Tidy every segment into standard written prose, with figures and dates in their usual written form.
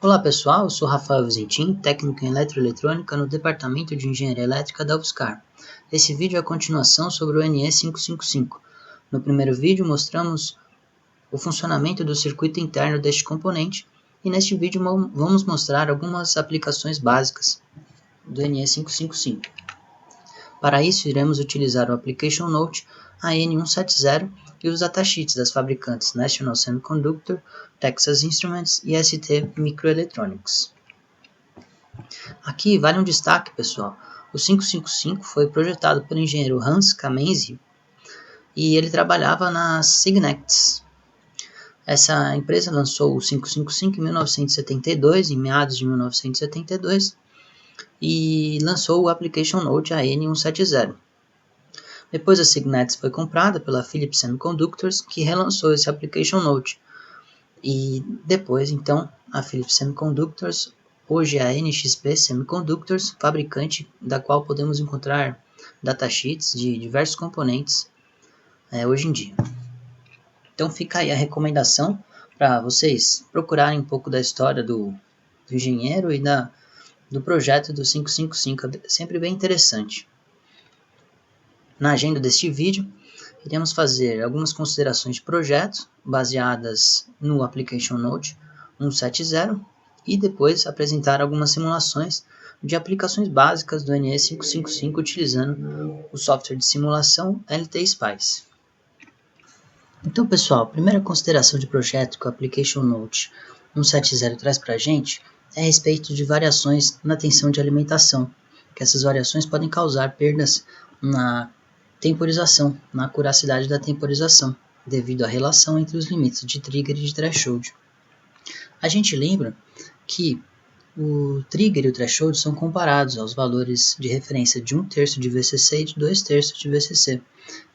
Olá pessoal, eu sou Rafael Vizentin, técnico em eletroeletrônica no Departamento de Engenharia Elétrica da UFSCar. Esse vídeo é a continuação sobre o NE555. No primeiro vídeo mostramos o funcionamento do circuito interno deste componente e neste vídeo vamos mostrar algumas aplicações básicas do NE555. Para isso iremos utilizar o Application Note, a N170 e os datasheets das fabricantes National Semiconductor, Texas Instruments e ST Microelectronics. Aqui vale um destaque, pessoal. O 555 foi projetado pelo engenheiro Hans Kamenzi e ele trabalhava na Signects. Essa empresa lançou o 555 em 1972, em meados de 1972, e lançou o Application Note, a N170. Depois a Signects foi comprada pela Philips Semiconductors, que relançou esse Application Note. E depois, então, a Philips Semiconductors, hoje é a NXP Semiconductors, fabricante da qual podemos encontrar datasheets de diversos componentes hoje em dia. Então fica aí a recomendação para vocês procurarem um pouco da história do engenheiro e do projeto do 555, é sempre bem interessante. Na agenda deste vídeo, iremos fazer algumas considerações de projeto baseadas no Application Note 170 e depois apresentar algumas simulações de aplicações básicas do NE555 utilizando o software de simulação LT-Spice. Então, pessoal, a primeira consideração de projeto que o Application Note 170 traz para a gente é a respeito de variações na tensão de alimentação, que essas variações podem causar perdas na temporização, na acuracidade da temporização, devido à relação entre os limites de trigger e de threshold. A gente lembra que o trigger e o threshold são comparados aos valores de referência de 1/3 de VCC e de 2/3 de VCC.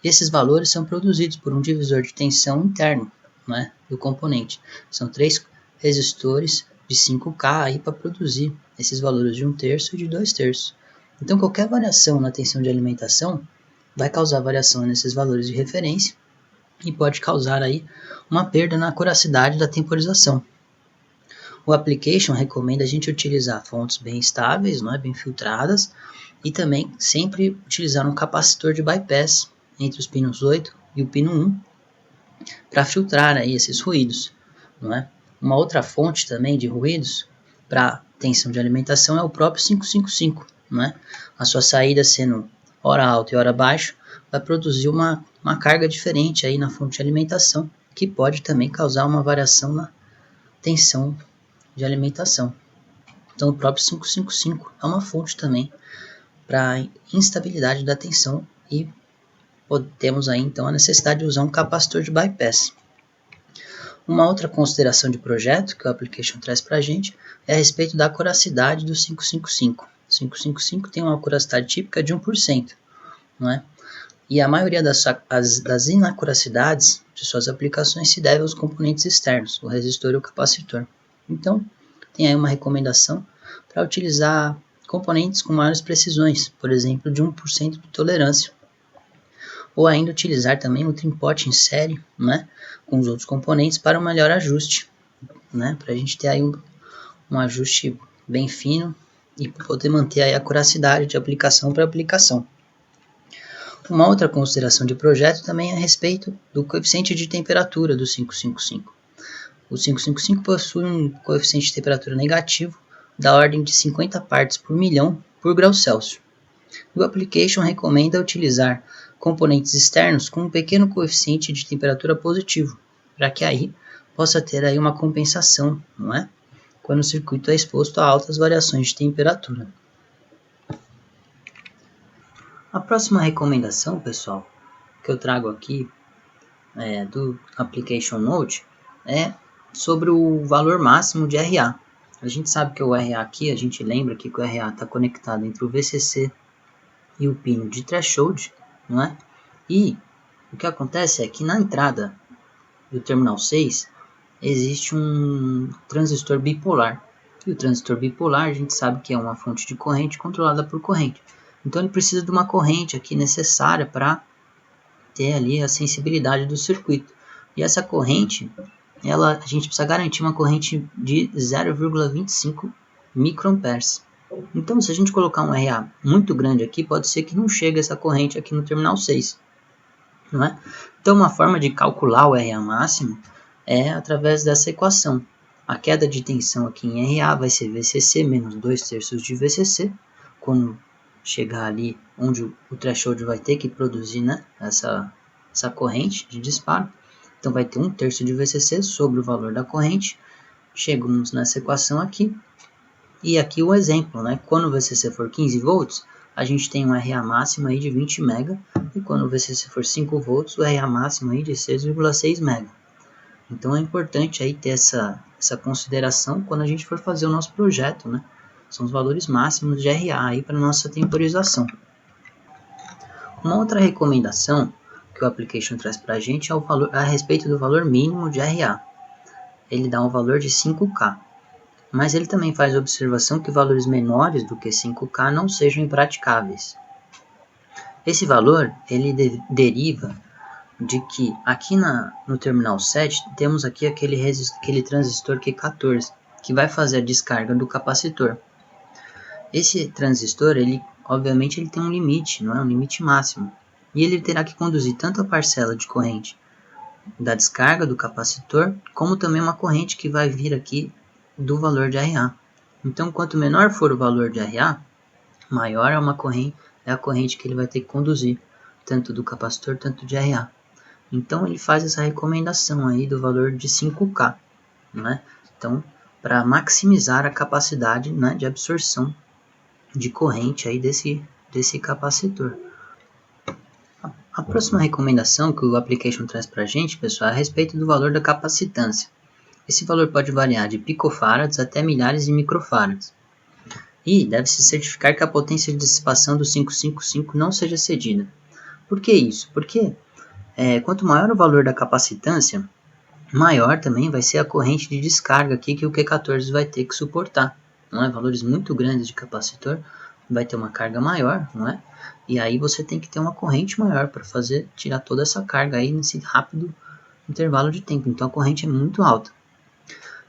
E esses valores são produzidos por um divisor de tensão interno, do componente. São 3 resistores de 5K aí para produzir esses valores de 1/3 e de 2/3. Então qualquer variação na tensão de alimentação vai causar variação nesses valores de referência e pode causar aí uma perda na acuracidade da temporização. O Application recomenda a gente utilizar fontes bem estáveis, bem filtradas, e também sempre utilizar um capacitor de bypass entre os pinos 8 e o pino 1 para filtrar aí esses ruídos. Uma outra fonte também de ruídos para tensão de alimentação é o próprio 555. A sua saída sendo hora alta e hora baixo, vai produzir uma carga diferente aí na fonte de alimentação, que pode também causar uma variação na tensão de alimentação. Então o próprio 555 é uma fonte também para instabilidade da tensão e temos aí então a necessidade de usar um capacitor de bypass. Uma outra consideração de projeto que o Application traz para a gente é a respeito da acuracidade do 555. O 555 tem uma acuracidade típica de 1%, E a maioria das inacuracidades de suas aplicações se deve aos componentes externos, o resistor e o capacitor. Então, tem aí uma recomendação para utilizar componentes com maiores precisões, por exemplo, de 1% de tolerância. Ou ainda utilizar também o trim-pot em série, com os outros componentes para um melhor ajuste, para a gente ter aí um ajuste bem fino e poder manter aí a acuracidade de aplicação para aplicação. Uma outra consideração de projeto também é a respeito do coeficiente de temperatura do 555. O 555 possui um coeficiente de temperatura negativo da ordem de 50 partes por milhão por grau Celsius. O Application recomenda utilizar componentes externos com um pequeno coeficiente de temperatura positivo, para que aí possa ter aí uma compensação, quando o circuito é exposto a altas variações de temperatura. A próxima recomendação, pessoal, que eu trago aqui do Application Note é sobre o valor máximo de RA. A gente sabe que o RA aqui, a gente lembra que o RA está conectado entre o VCC e o pino de threshold, E o que acontece é que na entrada do terminal 6 existe um transistor bipolar. E o transistor bipolar a gente sabe que é uma fonte de corrente controlada por corrente. Então ele precisa de uma corrente aqui necessária para ter ali a sensibilidade do circuito. E essa corrente a gente precisa garantir uma corrente de 0,25 microamperes. Então, se a gente colocar um RA muito grande aqui, pode ser que não chegue essa corrente aqui no terminal 6. Não é? Então, uma forma de calcular o RA máximo é através dessa equação. A queda de tensão aqui em RA vai ser VCC menos 2/3 de VCC, quando chegar ali onde o threshold vai ter que produzir, né, essa corrente de disparo. Então, vai ter 1/3 de VCC sobre o valor da corrente. Chegamos nessa equação aqui. E aqui o exemplo, né? Quando o VCC for 15 volts, a gente tem um RA máximo aí de 20 MB, e quando o VCC for 5 volts, o RA máximo aí de 6,6 MB. Então é importante aí ter essa consideração quando a gente for fazer o nosso projeto, né? São os valores máximos de RA aí para nossa temporização. Uma outra recomendação que o application traz para a gente é a respeito do valor mínimo de RA. Ele dá um valor de 5K. Mas ele também faz a observação que valores menores do que 5K não sejam impraticáveis. Esse valor ele deriva de que aqui no terminal 7 temos aqui aquele transistor Q14 que vai fazer a descarga do capacitor. Esse transistor, obviamente, ele tem um limite, não é um limite máximo, e ele terá que conduzir tanto a parcela de corrente da descarga do capacitor, como também uma corrente que vai vir aqui do valor de RA. Então, quanto menor for o valor de RA, maior é a corrente que ele vai ter que conduzir, tanto do capacitor, tanto de RA. Então, ele faz essa recomendação aí do valor de 5K, né? Então, para maximizar a capacidade, né, de absorção de corrente aí desse capacitor. A próxima recomendação que o application traz para a gente, pessoal, é a respeito do valor da capacitância. Esse valor pode variar de picofarads até milhares de microfarads. E deve-se certificar que a potência de dissipação do 555 não seja cedida. Por que isso? Porque quanto maior o valor da capacitância, maior também vai ser a corrente de descarga aqui que o Q14 vai ter que suportar. Não é? Valores muito grandes de capacitor vai ter uma carga maior, não é? E aí você tem que ter uma corrente maior para tirar toda essa carga aí nesse rápido intervalo de tempo. Então a corrente é muito alta.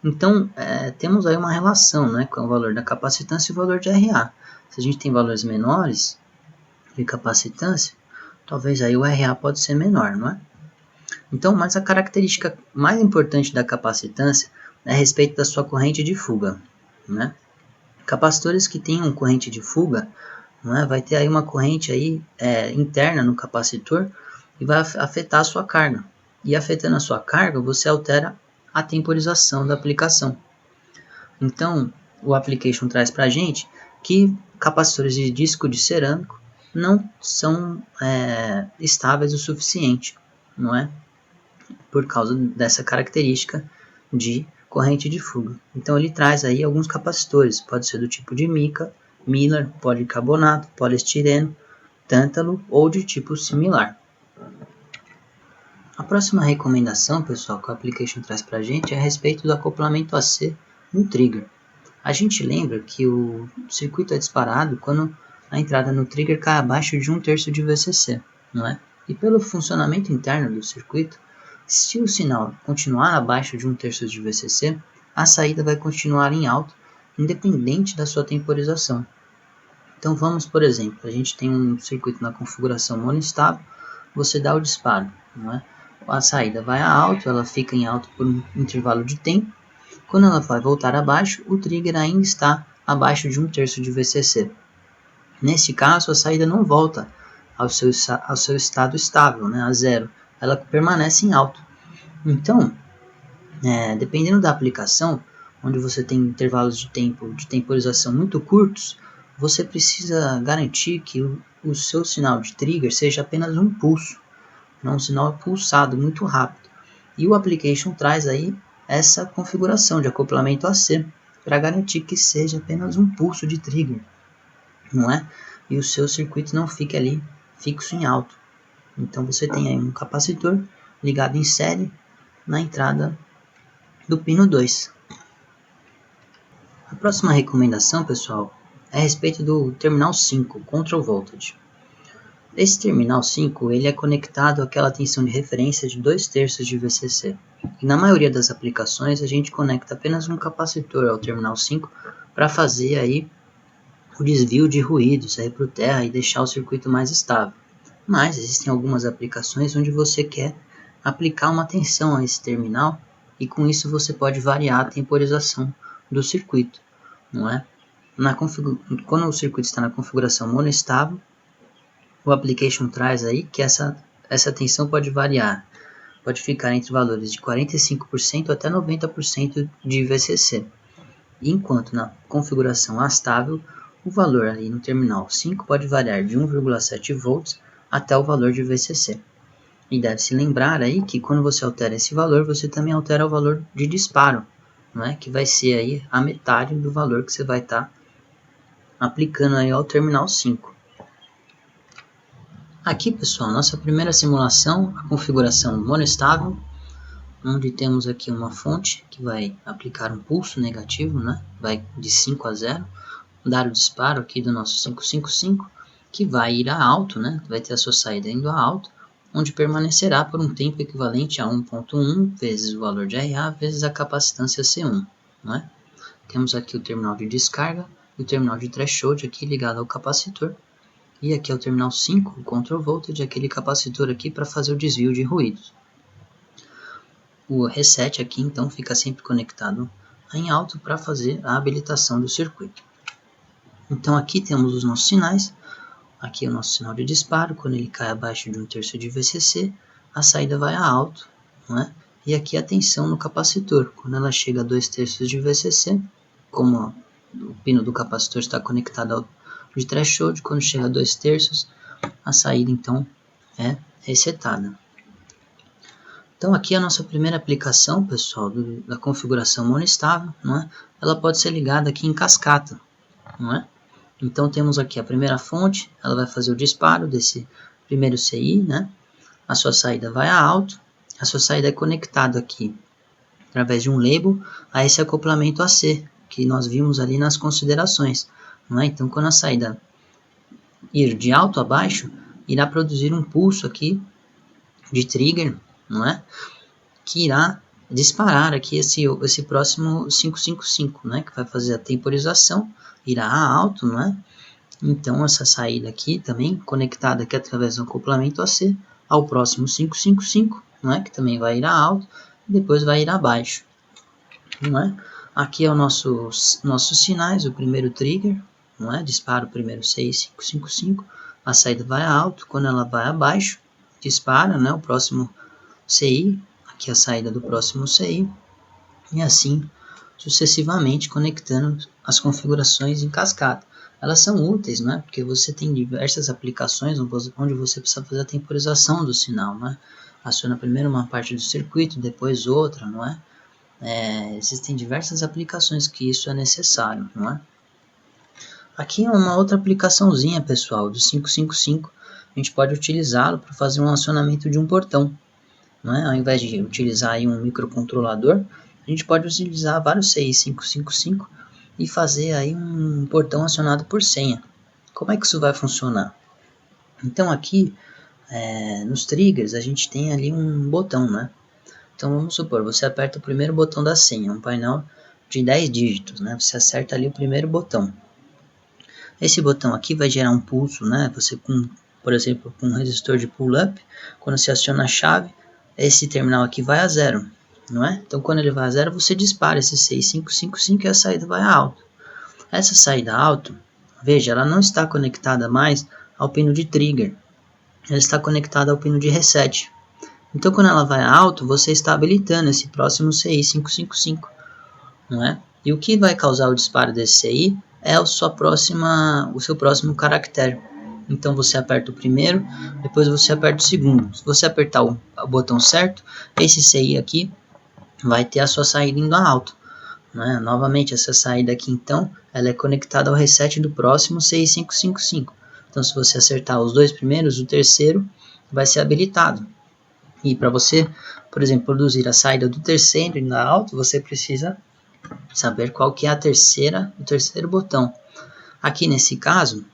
Então, temos aí uma relação, né, com o valor da capacitância e o valor de RA. Se a gente tem valores menores de capacitância, talvez aí o RA pode ser menor, não é? Então, mas a característica mais importante da capacitância é a respeito da sua corrente de fuga, né? Capacitores que tenham corrente de fuga, não é, vai ter aí uma corrente aí, interna no capacitor e vai afetar a sua carga. E afetando a sua carga, você altera a temporização da aplicação. Então, o application traz para a gente que capacitores de disco de cerâmico não são estáveis o suficiente, não é? Por causa dessa característica de corrente de fuga. Então, ele traz aí alguns capacitores, pode ser do tipo de mica, Miller, policarbonato, poliestireno, tântalo ou de tipo similar. A próxima recomendação, pessoal, que o application traz para a gente é a respeito do acoplamento AC no trigger. A gente lembra que o circuito é disparado quando a entrada no trigger cai abaixo de 1/3 de VCC, não é? E pelo funcionamento interno do circuito, se o sinal continuar abaixo de 1/3 de VCC, a saída vai continuar em alto, independente da sua temporização. Então vamos, por exemplo, a gente tem um circuito na configuração monoestável, você dá o disparo, não é? A saída vai a alto, ela fica em alto por um intervalo de tempo. Quando ela vai voltar abaixo, o trigger ainda está abaixo de 1/3 de VCC. Neste caso, a saída não volta ao seu estado estável, né, a zero. Ela permanece em alto. Então, dependendo da aplicação, onde você tem intervalos de tempo de temporização muito curtos, você precisa garantir que o seu sinal de trigger seja apenas um pulso, não um sinal pulsado muito rápido. E o application traz aí essa configuração de acoplamento AC para garantir que seja apenas um pulso de trigger, não é? E o seu circuito não fique ali fixo em alto. Então você tem aí um capacitor ligado em série na entrada do pino 2. A próxima recomendação, pessoal, é a respeito do terminal 5, Control Voltage. Esse terminal 5 ele é conectado àquela tensão de referência de 2/3 de VCC. E na maioria das aplicações a gente conecta apenas um capacitor ao terminal 5 para fazer aí o desvio de ruído, sair para o terra e deixar o circuito mais estável. Mas existem algumas aplicações onde você quer aplicar uma tensão a esse terminal e com isso você pode variar a temporização do circuito, não é? Quando o circuito está na configuração monoestável, o application traz aí que essa tensão pode variar, pode ficar entre valores de 45% até 90% de VCC, enquanto na configuração astável, o valor aí no terminal 5 pode variar de 1,7 volts até o valor de VCC. E deve-se lembrar aí que quando você altera esse valor, você também altera o valor de disparo, não é? Que vai ser aí a metade do valor que você vai estar aplicando aí ao terminal 5. Aqui, pessoal, nossa primeira simulação, a configuração monoestável, onde temos aqui uma fonte que vai aplicar um pulso negativo, né? Vai de 5 a 0, dar o disparo aqui do nosso 555, que vai ir a alto, né? Vai ter a sua saída indo a alto, onde permanecerá por um tempo equivalente a 1.1 vezes o valor de RA vezes a capacitância C1, não é? Temos aqui o terminal de descarga e o terminal de threshold aqui ligado ao capacitor. E aqui é o terminal 5, o control voltage, aquele capacitor aqui para fazer o desvio de ruídos. O reset aqui então fica sempre conectado em alto para fazer a habilitação do circuito. Então aqui temos os nossos sinais. Aqui é o nosso sinal de disparo, quando ele cai abaixo de 1/3 de VCC, a saída vai a alto, não é? E aqui a tensão no capacitor, quando ela chega a 2/3 de VCC, como o pino do capacitor está conectado ao de threshold, quando chega a 2/3, a saída então é resetada. Então aqui a nossa primeira aplicação, pessoal, da configuração monoestável, não é? Ela pode ser ligada aqui em cascata, não é? Então temos aqui a primeira fonte, ela vai fazer o disparo desse primeiro CI, né? A sua saída vai a alto, a sua saída é conectada aqui através de um label a esse acoplamento AC, que nós vimos ali nas considerações, não é? Então quando a saída ir de alto a baixo, irá produzir um pulso aqui de trigger, não é? Que irá disparar aqui esse próximo 555, né? Que vai fazer a temporização, irá a alto, não é? Então essa saída aqui também conectada aqui através do acoplamento AC ao próximo 555, não é? Que também vai ir a alto e depois vai ir a baixo, não é? Aqui é o nossos sinais, o primeiro trigger, não é? Dispara o primeiro 6555, a saída vai a alto, quando ela vai a baixo, dispara, né? O próximo CI, aqui a saída do próximo CI, e assim sucessivamente conectando as configurações em cascata. Elas são úteis, né? Porque você tem diversas aplicações onde você precisa fazer a temporização do sinal, né? Aciona primeiro uma parte do circuito, depois outra, não é? Existem diversas aplicações que isso é necessário, não é? Aqui é uma outra aplicaçãozinha, pessoal, do 555. A gente pode utilizá-lo para fazer um acionamento de um portão, não é? Ao invés de utilizar aí um microcontrolador, a gente pode utilizar vários CI 555 e fazer aí um portão acionado por senha. Como é que isso vai funcionar? Então aqui, nos triggers, a gente tem ali um botão, né? Então vamos supor, você aperta o primeiro botão da senha, um painel de 10 dígitos, né? Você acerta ali o primeiro botão. Esse botão aqui vai gerar um pulso, né? Você, por exemplo, com um resistor de pull-up, quando você aciona a chave, esse terminal aqui vai a 0, não é? Então quando ele vai a 0, você dispara esse 6555 e a saída vai a alto. Essa saída alto, veja, ela não está conectada mais ao pino de trigger, ela está conectada ao pino de reset. Então quando ela vai a alto, você está habilitando esse próximo CI 555, não é? E o que vai causar o disparo desse CI é o seu próximo caractere. Então você aperta o primeiro, depois você aperta o segundo. Se você apertar o botão certo, esse CI aqui vai ter a sua saída indo a alto, né? Novamente, essa saída aqui então, ela é conectada ao reset do próximo CI 555. Então se você acertar os dois primeiros, o terceiro vai ser habilitado. E para você, por exemplo, produzir a saída do terceiro indo a alto, você precisa saber qual que é o terceiro botão. Aqui nesse caso,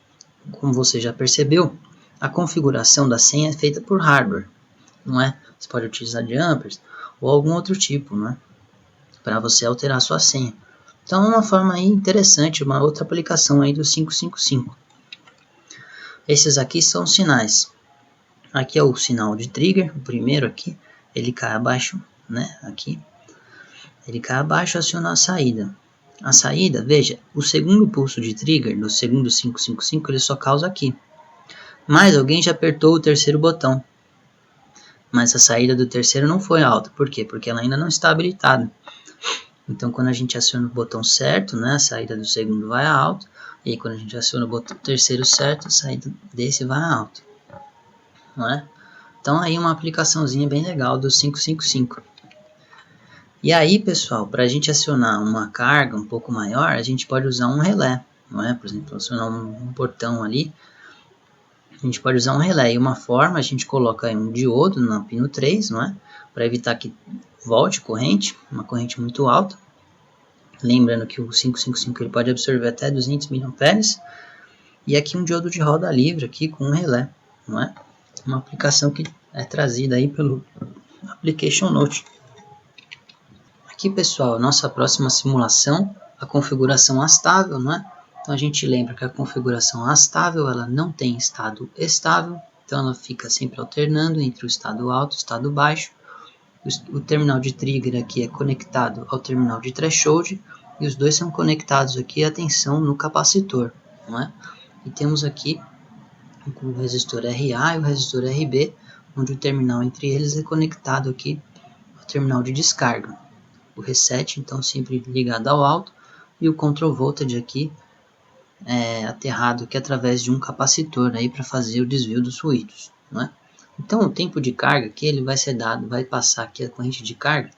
como você já percebeu, a configuração da senha é feita por hardware, não é? Você pode utilizar jumpers ou algum outro tipo, não é? Para você alterar a sua senha. Então é uma forma aí interessante, uma outra aplicação aí do 555. Esses aqui são os sinais. Aqui é o sinal de trigger, o primeiro aqui, ele cai abaixo, né? Aqui. Ele cai abaixo e aciona a saída. A saída, veja, o segundo pulso de trigger do segundo 555 ele só causa aqui. Mas alguém já apertou o terceiro botão. Mas a saída do terceiro não foi alta. Por quê? Porque ela ainda não está habilitada. Então, quando a gente aciona o botão certo, né, a saída do segundo vai a alto. E aí, quando a gente aciona o botão terceiro certo, a saída desse vai a alto. Não é? Então, aí uma aplicaçãozinha bem legal do 555. E aí, pessoal, para a gente acionar uma carga um pouco maior, a gente pode usar um relé. Não é? Por exemplo, acionar um portão ali, a gente pode usar um relé. E uma forma, a gente coloca um diodo no pino 3, não é? Para evitar que volte corrente, uma corrente muito alta. Lembrando que o 555 ele pode absorver até 200 mA. E aqui um diodo de roda livre aqui com um relé, não é? Uma aplicação que é trazida aí pelo Application Note. Aqui, pessoal, nossa próxima simulação, a configuração astável, não é? Então a gente lembra que a configuração astável, ela não tem estado estável, então ela fica sempre alternando entre o estado alto e o estado baixo. O terminal de trigger aqui é conectado ao terminal de threshold e os dois são conectados aqui à tensão no capacitor, não é? E temos aqui o resistor RA e o resistor RB, onde o terminal entre eles é conectado aqui ao terminal de descarga. O reset, então, sempre ligado ao alto, e o control voltage aqui aterrado aqui através de um capacitor aí para fazer o desvio dos ruídos, não é? Então, o tempo de carga aqui ele vai ser dado, vai passar aqui a corrente de carga,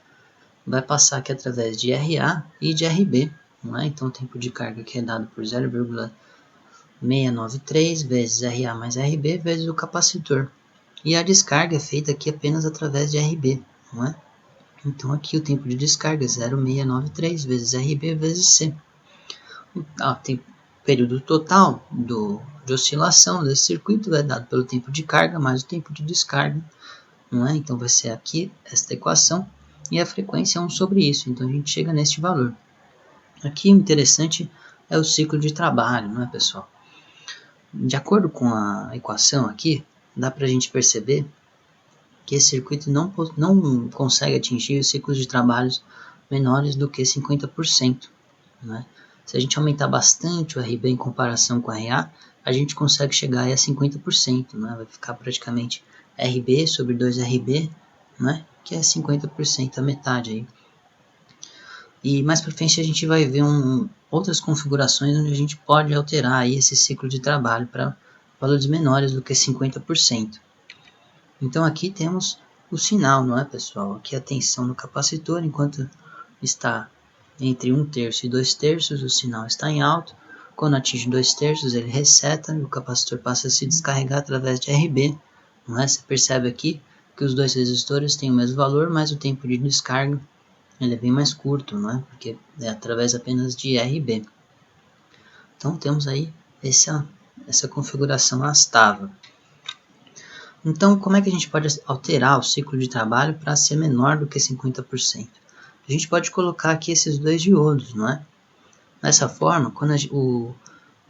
vai passar aqui através de RA e de RB, não é? Então, o tempo de carga aqui é dado por 0,693 vezes RA mais RB vezes o capacitor. E a descarga é feita aqui apenas através de RB, não é? Então, aqui o tempo de descarga é 0,693 vezes RB vezes C. Tem período total de oscilação desse circuito é dado pelo tempo de carga mais o tempo de descarga, não é? Então vai ser aqui esta equação e a frequência é 1 sobre isso, então a gente chega neste valor. Aqui o interessante é o ciclo de trabalho, não é, pessoal? De acordo com a equação aqui, dá para a gente perceber que esse circuito não consegue atingir os ciclos de trabalhos menores do que 50%, né? Se a gente aumentar bastante o RB em comparação com o RA, a gente consegue chegar aí a 50%, né? Vai ficar praticamente RB sobre 2RB, né? Que é 50%, a metade aí. E mais para frente a gente vai ver outras configurações onde a gente pode alterar aí esse ciclo de trabalho para valores menores do que 50%. Então aqui temos o sinal, não é, pessoal? Aqui a tensão no capacitor, enquanto está entre 1/3 e 2/3, o sinal está em alto. Quando atinge 2/3, ele reseta e o capacitor passa a se descarregar através de RB. Não é? Você percebe aqui que os dois resistores têm o mesmo valor, mas o tempo de descarga ele é bem mais curto, não é? Porque é através apenas de RB. Então temos aí essa configuração astável. Então, como é que a gente pode alterar o ciclo de trabalho para ser menor do que 50%? A gente pode colocar aqui esses dois diodos, não é? Dessa forma, quando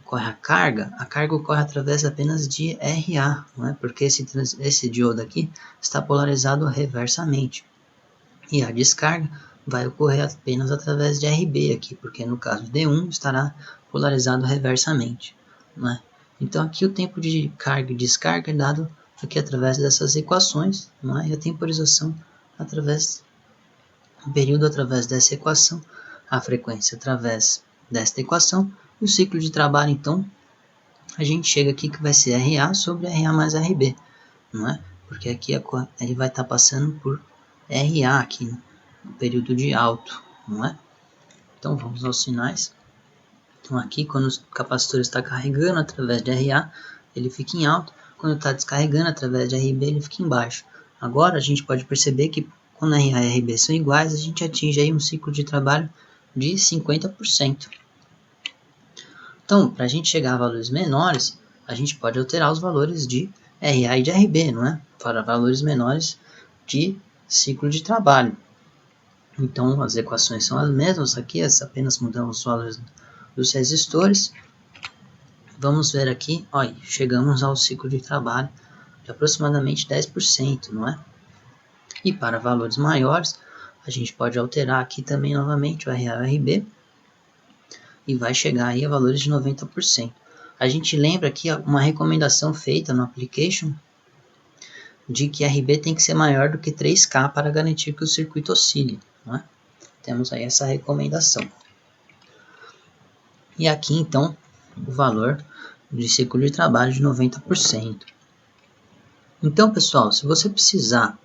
ocorre a carga ocorre através apenas de RA, não é? Porque esse diodo aqui está polarizado reversamente. E a descarga vai ocorrer apenas através de RB aqui, porque no caso D1 estará polarizado reversamente, não é? Então aqui o tempo de carga e descarga é dado aqui através dessas equações, não é? E a temporização através o período através dessa equação, a frequência através desta equação, e o ciclo de trabalho, então, a gente chega aqui que vai ser RA sobre RA mais RB, não é? Porque aqui ele vai estar passando por RA aqui, no período de alto, não é? Então, vamos aos sinais. Então, aqui, quando o capacitor está carregando através de RA, ele fica em alto. Quando está descarregando através de RB, ele fica em baixo. Agora, a gente pode perceber que quando RA e RB são iguais, a gente atinge aí um ciclo de trabalho de 50%. Então, para a gente chegar a valores menores, a gente pode alterar os valores de RA e de RB, não é? Para valores menores de ciclo de trabalho. Então, as equações são as mesmas aqui, apenas mudamos os valores dos resistores. Vamos ver aqui, olha, chegamos ao ciclo de trabalho de aproximadamente 10%, não é? E para valores maiores, a gente pode alterar aqui também novamente o RA e o RB e vai chegar aí a valores de 90%. A gente lembra aqui uma recomendação feita no application de que RB tem que ser maior do que 3K para garantir que o circuito oscile, não é? Temos aí essa recomendação. E aqui então o valor de ciclo de trabalho de 90%. Então, pessoal, se você precisar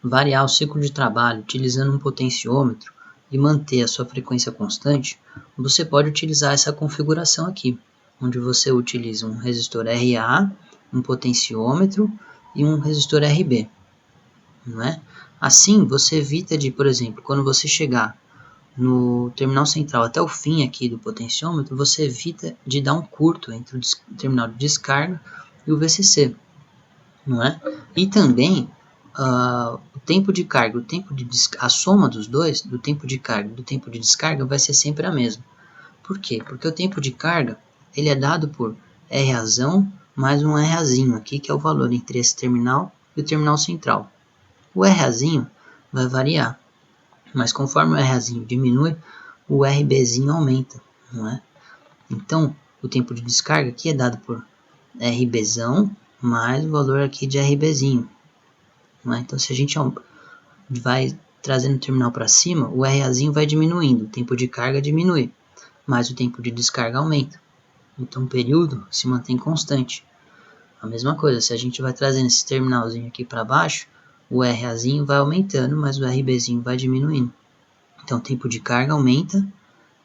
variar o ciclo de trabalho utilizando um potenciômetro e manter a sua frequência constante, você pode utilizar essa configuração aqui, onde você utiliza um resistor RA, um potenciômetro e um resistor RB. Não é? Assim, você evita de, por exemplo, quando você chegar no terminal central até o fim aqui do potenciômetro, você evita de dar um curto entre o terminal de descarga e o VCC, não é? E também o tempo de carga, a soma dos dois, do tempo de carga e do tempo de descarga, vai ser sempre a mesma. Por quê? Porque o tempo de carga ele é dado por R razão mais um R razinho aqui, que é o valor entre esse terminal e o terminal central. O R razinho vai variar, mas conforme o R razinho diminui, o RBzinho aumenta, não é? Então, o tempo de descarga aqui é dado por RBzão mais o valor aqui de RBzinho. Não é? Então, se a gente vai trazendo o terminal para cima, o RAzinho vai diminuindo, o tempo de carga diminui, mas o tempo de descarga aumenta. Então, o período se mantém constante. A mesma coisa, se a gente vai trazendo esse terminalzinho aqui para baixo, o RAzinho vai aumentando, mas o RBzinho vai diminuindo. Então, o tempo de carga aumenta,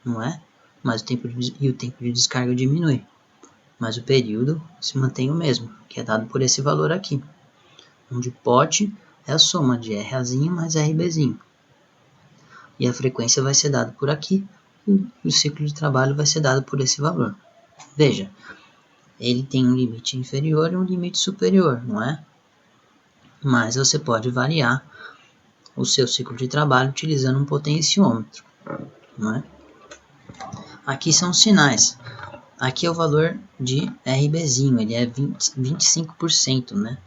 não é? Mas o tempo de descarga diminui. Mas o período se mantém o mesmo, que é dado por esse valor aqui, onde pote é a soma de R'zinho mais RBzinho. E a frequência vai ser dada por aqui, e o ciclo de trabalho vai ser dado por esse valor. Veja, ele tem um limite inferior e um limite superior, não é? Mas você pode variar o seu ciclo de trabalho utilizando um potenciômetro, não é? Aqui são os sinais. Aqui é o valor de RBzinho, ele é 25%, né?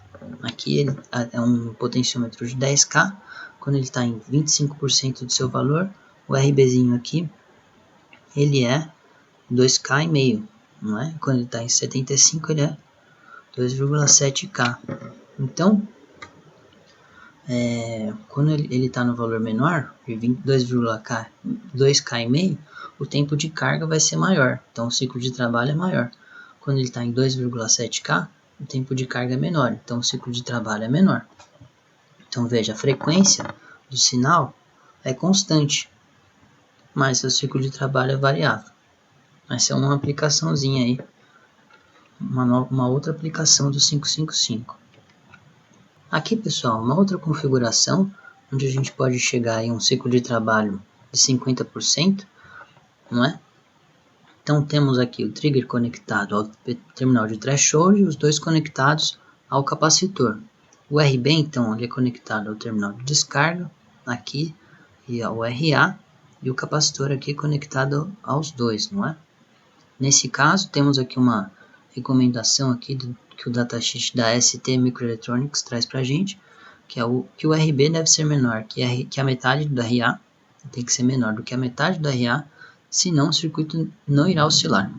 Aqui ele é um potenciômetro de 10K, quando ele está em 25% do seu valor, o RBzinho aqui, ele é 2K e meio, não é? Quando ele está em 75, ele é 2,7K. Então, quando ele está no valor menor, de 2K e meio, o tempo de carga vai ser maior, então o ciclo de trabalho é maior. Quando ele está em 2,7K, o tempo de carga é menor, então o ciclo de trabalho é menor. Então veja, a frequência do sinal é constante, mas o ciclo de trabalho é variável. Essa é uma aplicaçãozinha aí, uma outra aplicação do 555. Aqui, pessoal, uma outra configuração, onde a gente pode chegar em um ciclo de trabalho de 50%, não é? Então temos aqui o trigger conectado ao terminal de threshold e os dois conectados ao capacitor. O RB, então, ele é conectado ao terminal de descarga, aqui, e ao RA, e o capacitor aqui conectado aos dois, não é? Nesse caso, temos aqui uma recomendação aqui que o datasheet da ST Microelectronics traz para a gente, que o RB deve ser menor que a metade do RA, tem que ser menor do que a metade do RA, senão o circuito não irá oscilar,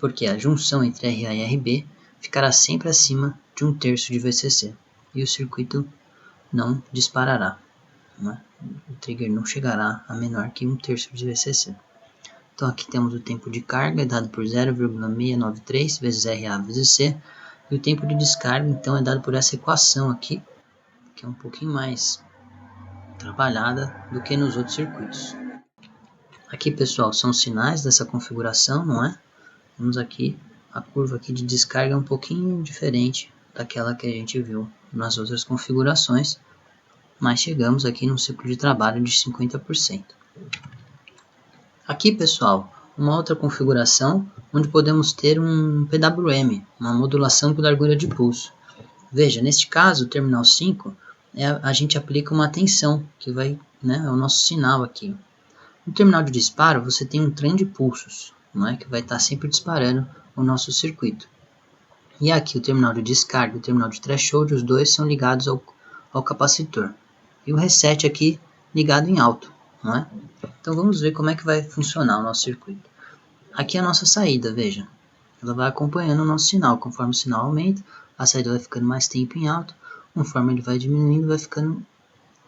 porque a junção entre RA e RB ficará sempre acima de 1/3 de VCC, e o circuito não disparará, não é? O trigger não chegará a menor que 1/3 de VCC. Então aqui temos o tempo de carga, dado por 0,693 vezes RA vezes C, e o tempo de descarga, então, é dado por essa equação aqui, que é um pouquinho mais trabalhada do que nos outros circuitos. Aqui, pessoal, são os sinais dessa configuração, não é? Temos aqui a curva aqui de descarga um pouquinho diferente daquela que a gente viu nas outras configurações, mas chegamos aqui num ciclo de trabalho de 50%. Aqui, pessoal, uma outra configuração onde podemos ter um PWM, uma modulação por largura de pulso. Veja, neste caso, o terminal 5, a gente aplica uma tensão, que vai, né, é o nosso sinal aqui. No terminal de disparo, você tem um trem de pulsos, não é, que vai estar sempre disparando o nosso circuito. E aqui o terminal de descarga e o terminal de threshold, os dois são ligados ao capacitor. E o reset aqui ligado em alto, não é? Então vamos ver como é que vai funcionar o nosso circuito. Aqui é a nossa saída, veja. Ela vai acompanhando o nosso sinal. Conforme o sinal aumenta, a saída vai ficando mais tempo em alto. Conforme ele vai diminuindo, vai ficando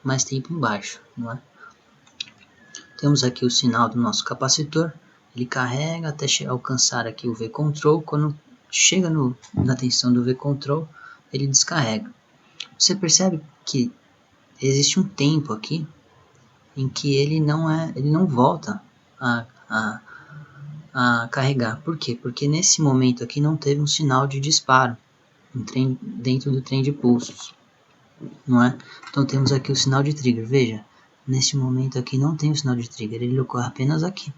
mais tempo em baixo, não é? Temos aqui o sinal do nosso capacitor. Ele carrega até alcançar aqui o V-Control. Quando chega na tensão do V-Control, ele descarrega. Você percebe que existe um tempo aqui em que ele não volta a carregar. Por quê? Porque nesse momento aqui não teve um sinal de disparo dentro do trem de pulsos, não é? Então temos aqui o sinal de trigger. Veja, nesse momento aqui não tem o sinal de trigger, ele ocorre apenas aqui.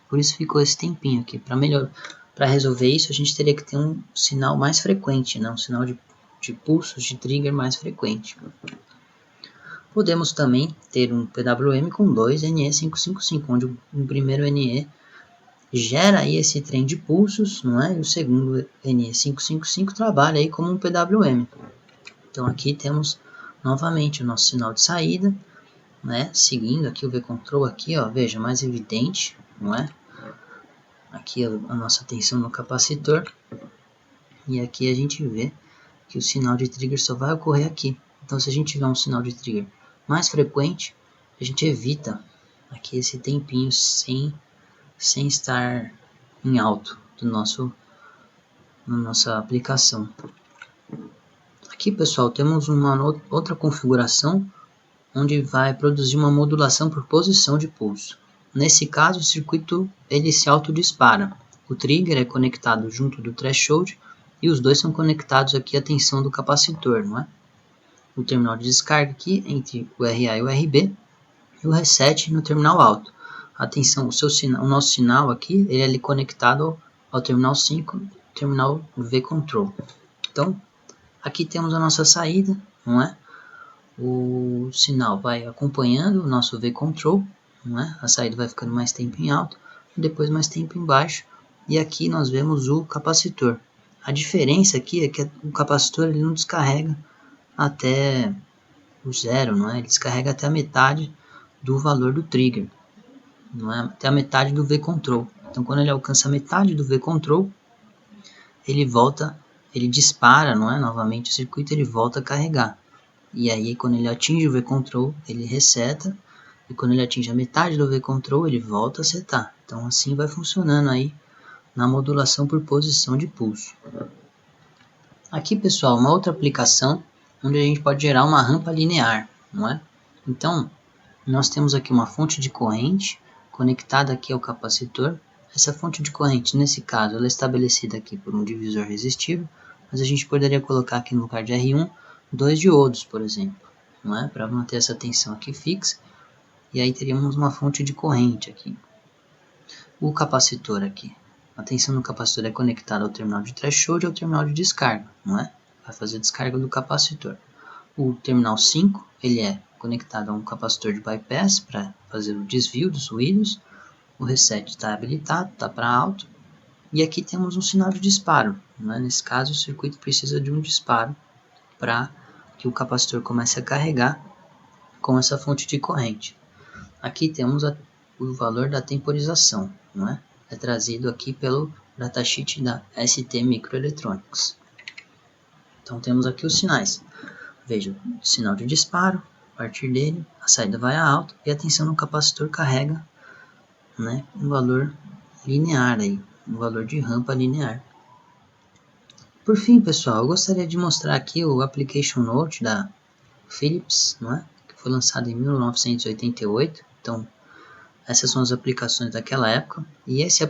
Por isso ficou esse tempinho aqui. Para resolver isso, a gente teria que ter um sinal mais frequente, né? Um sinal de pulsos de trigger mais frequente. Podemos também ter um PWM com dois NE555, onde o primeiro NE gera aí esse trem de pulsos, não é? E o segundo NE555 trabalha aí como um PWM. Então aqui temos novamente o nosso sinal de saída, né? Seguindo aqui o V-Control aqui, ó, veja, mais evidente, não é? Aqui a nossa tensão no capacitor. E aqui a gente vê que o sinal de trigger só vai ocorrer aqui. Então se a gente tiver um sinal de trigger mais frequente, a gente evita aqui esse tempinho sem estar em alto na nossa aplicação. Aqui, pessoal, temos uma outra configuração onde vai produzir uma modulação por posição de pulso. Nesse caso, o circuito ele se autodispara. O trigger é conectado junto do threshold e os dois são conectados aqui à tensão do capacitor, não é? O terminal de descarga aqui entre o RA e o RB e o reset no terminal alto. Atenção, o nosso sinal aqui ele é conectado ao terminal 5, terminal V-Control. Então, aqui temos a nossa saída, não é? O sinal vai acompanhando o nosso V-Control, não é? A saída vai ficando mais tempo em alto, depois mais tempo em baixo, e aqui nós vemos o capacitor. A diferença aqui é que o capacitor ele não descarrega até o zero, não é? Ele descarrega até a metade do valor do trigger, não é? Até a metade do V-Control. Então, quando ele alcança a metade do V-Control, ele dispara, não é? Novamente o circuito, ele volta a carregar. E aí, quando ele atinge o V-Control, ele reseta. E quando ele atinge a metade do V-Control, ele volta a setar. Então, assim vai funcionando aí na modulação por posição de pulso. Aqui, pessoal, uma outra aplicação onde a gente pode gerar uma rampa linear, não é? Então, nós temos aqui uma fonte de corrente conectada aqui ao capacitor. Essa fonte de corrente, nesse caso, ela é estabelecida aqui por um divisor resistível, mas a gente poderia colocar aqui no lugar de R1, 2 diodos, por exemplo, não é? Para manter essa tensão aqui fixa, e aí teríamos uma fonte de corrente aqui. O capacitor aqui, a tensão no capacitor é conectada ao terminal de threshold e ao terminal de descarga, não é? Vai fazer a descarga do capacitor. O terminal 5, ele é conectado a um capacitor de bypass para fazer o desvio dos ruídos. O reset está habilitado, está para alto. E aqui temos um sinal de disparo, não é? Nesse caso, o circuito precisa de um disparo para que o capacitor comece a carregar com essa fonte de corrente. Aqui temos o valor da temporização, não é? É trazido aqui pelo datasheet da ST Microelectronics. Então temos aqui os sinais. Veja, o sinal de disparo, a partir dele a saída vai a alta e a tensão no capacitor carrega, né, um valor linear aí, um valor de rampa linear. Por fim, pessoal, eu gostaria de mostrar aqui o Application Note da Philips, não é? Que foi lançado em 1988. Então, essas são as aplicações daquela época. E essa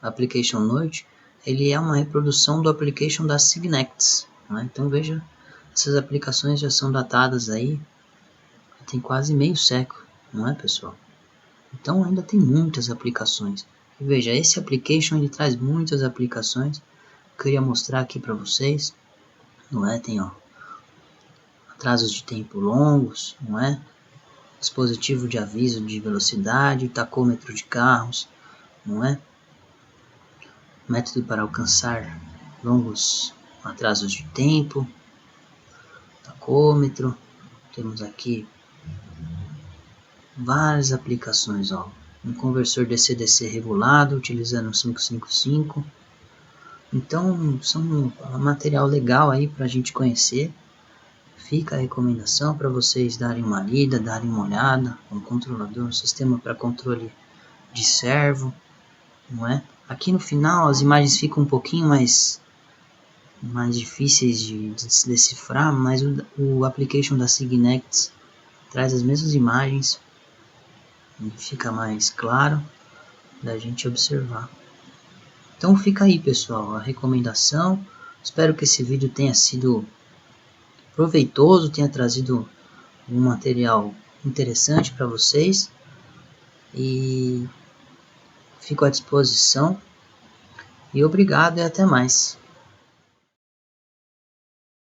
Application Note, ele é uma reprodução do Application da Signects, não é? Então, veja, essas aplicações já são datadas aí, tem quase meio século, não é, pessoal? Então, ainda tem muitas aplicações. Veja, esse application ele traz muitas aplicações. Eu queria mostrar aqui para vocês, não é? Tem atrasos de tempo longos, não é? Dispositivo de aviso de velocidade, tacômetro de carros, não é? Método para alcançar longos atrasos de tempo, tacômetro. Temos aqui várias aplicações, ó. Um conversor DC-DC regulado utilizando 555. Então, são um material legal aí para a gente conhecer. Fica a recomendação para vocês darem uma lida, darem uma olhada. Um controlador, um sistema para controle de servo, não é? Aqui no final as imagens ficam um pouquinho mais difíceis de decifrar, mas o application da Signects traz as mesmas imagens e fica mais claro da gente observar. Então fica aí, pessoal, a recomendação. Espero que esse vídeo tenha sido proveitoso, tenha trazido um material interessante para vocês e fico à disposição. E obrigado e até mais.